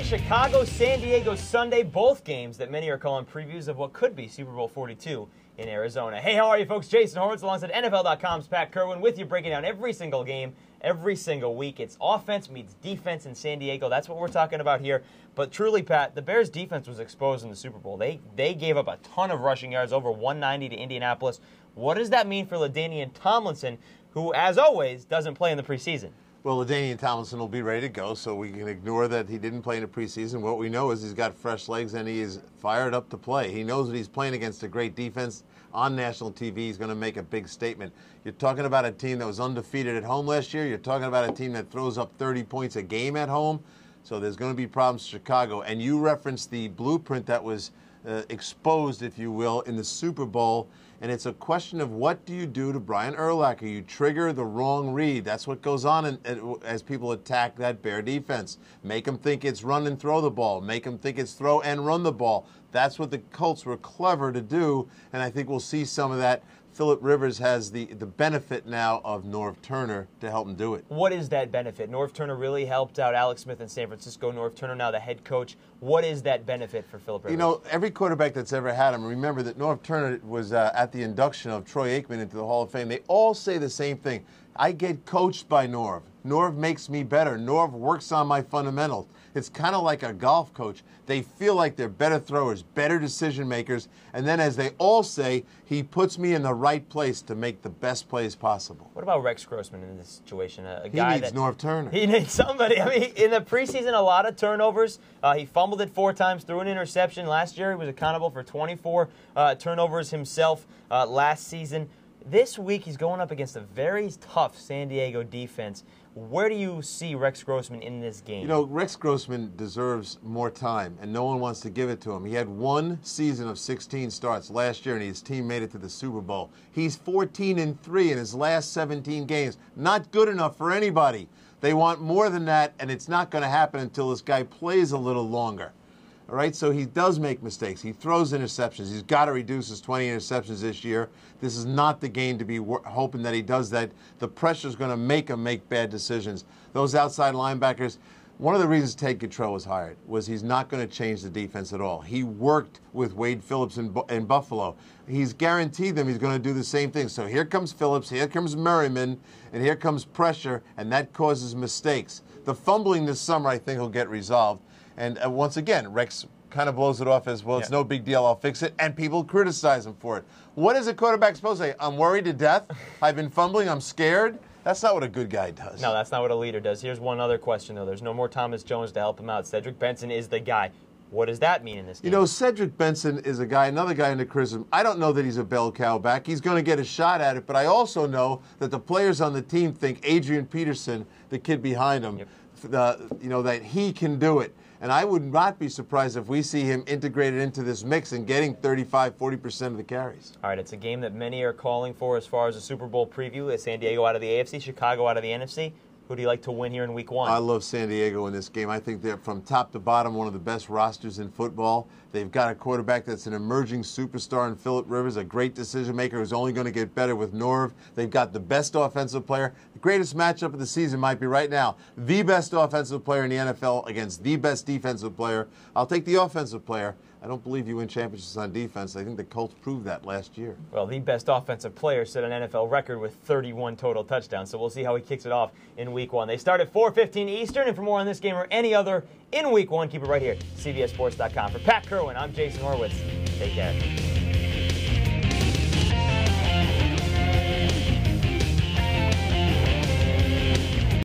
Chicago, San Diego Sunday, both games that many are calling previews of what could be Super Bowl 42 in Arizona. Hey, how are you folks? Jason Horowitz alongside NFL.com's Pat Kirwan with you, breaking down every single game, every single week. It's offense meets defense in San Diego. That's what we're talking about here. But truly, Pat, the Bears' defense was exposed in the Super Bowl. They gave up a ton of rushing yards, over 190 to Indianapolis. What does that mean for LaDainian Tomlinson, who, as always, doesn't play in the preseason? Well, LaDainian Tomlinson will be ready to go, so we can ignore that he didn't play in the preseason. What we know is he's got fresh legs and he is fired up to play. He knows that he's playing against a great defense on national TV. He's going to make a big statement. You're talking about a team that was undefeated at home last year. You're talking about a team that throws up 30 points a game at home. So there's going to be problems in Chicago. And you referenced the blueprint that was exposed, if you will, in the Super Bowl. And it's a question of what do you do to Brian Urlacher? You trigger the wrong read. That's what goes on as people attack that Bear defense. Make them think it's run and throw the ball. Make them think it's throw and run the ball. That's what the Colts were clever to do, and I think we'll see some of that. Phillip Rivers has the benefit now of Norv Turner to help him do it. What is that benefit? Norv Turner really helped out Alex Smith in San Francisco. Norv Turner now the head coach. What is that benefit for Phillip Rivers? You know, every quarterback that's ever had him, remember that Norv Turner was at the induction of Troy Aikman into the Hall of Fame. They all say the same thing. I get coached by Norv. Norv makes me better. Norv works on my fundamentals. It's kind of like a golf coach. They feel like they're better throwers, better decision makers, and then as they all say, he puts me in the right place to make the best plays possible. What about Rex Grossman in this situation? He needs Norv Turner. He needs somebody. I mean, in the preseason, a lot of turnovers. He fumbled it 4 times, threw an interception. Last year, he was accountable for 24 turnovers himself last season. This week, he's going up against a very tough San Diego defense. Where do you see Rex Grossman in this game? You know, Rex Grossman deserves more time, and no one wants to give it to him. He had one season of 16 starts last year, and his team made it to the Super Bowl. He's 14-3 in his last 17 games. Not good enough for anybody. They want more than that, and it's not going to happen until this guy plays a little longer. All right, so he does make mistakes. He throws interceptions. He's got to reduce his 20 interceptions this year. This is not the game to be hoping that he does that. The pressure is going to make him make bad decisions. Those outside linebackers, one of the reasons Ted Cottrell was hired was he's not going to change the defense at all. He worked with Wade Phillips in Buffalo. He's guaranteed them he's going to do the same thing. So here comes Phillips, here comes Merriman, and here comes pressure, and that causes mistakes. The fumbling this summer, I think, will get resolved. And once again, Rex kind of blows it off as, well, it's no big deal, I'll fix it, and people criticize him for it. What is a quarterback supposed to say? I'm worried to death, I've been fumbling, I'm scared? That's not what a good guy does. No, that's not what a leader does. Here's one other question, though. There's no more Thomas Jones to help him out. Cedric Benson is the guy. What does that mean in this game? You know, Cedric Benson is another guy in the criticism. I don't know that he's a bell cow back. He's going to get a shot at it, but I also know that the players on the team think Adrian Peterson, the kid behind him, that he can do it. And I would not be surprised if we see him integrated into this mix and getting 35-40% of the carries. All right, it's a game that many are calling for as far as a Super Bowl preview. Is San Diego out of the AFC, Chicago out of the NFC? Who do you like to win here in Week 1? I love San Diego in this game. I think they're, from top to bottom, one of the best rosters in football. They've got a quarterback that's an emerging superstar in Phillip Rivers, a great decision-maker who's only going to get better with Norv. They've got the best offensive player. The greatest matchup of the season might be right now. The best offensive player in the NFL against the best defensive player. I'll take the offensive player. I don't believe you win championships on defense. I think the Colts proved that last year. Well, the best offensive player set an NFL record with 31 total touchdowns, so we'll see how he kicks it off in Week 1. They start at 4:15 Eastern, and for more on this game or any other in Week 1, keep it right here, CBSSports.com. For Pat Kirwan, I'm Jason Horowitz. Take care.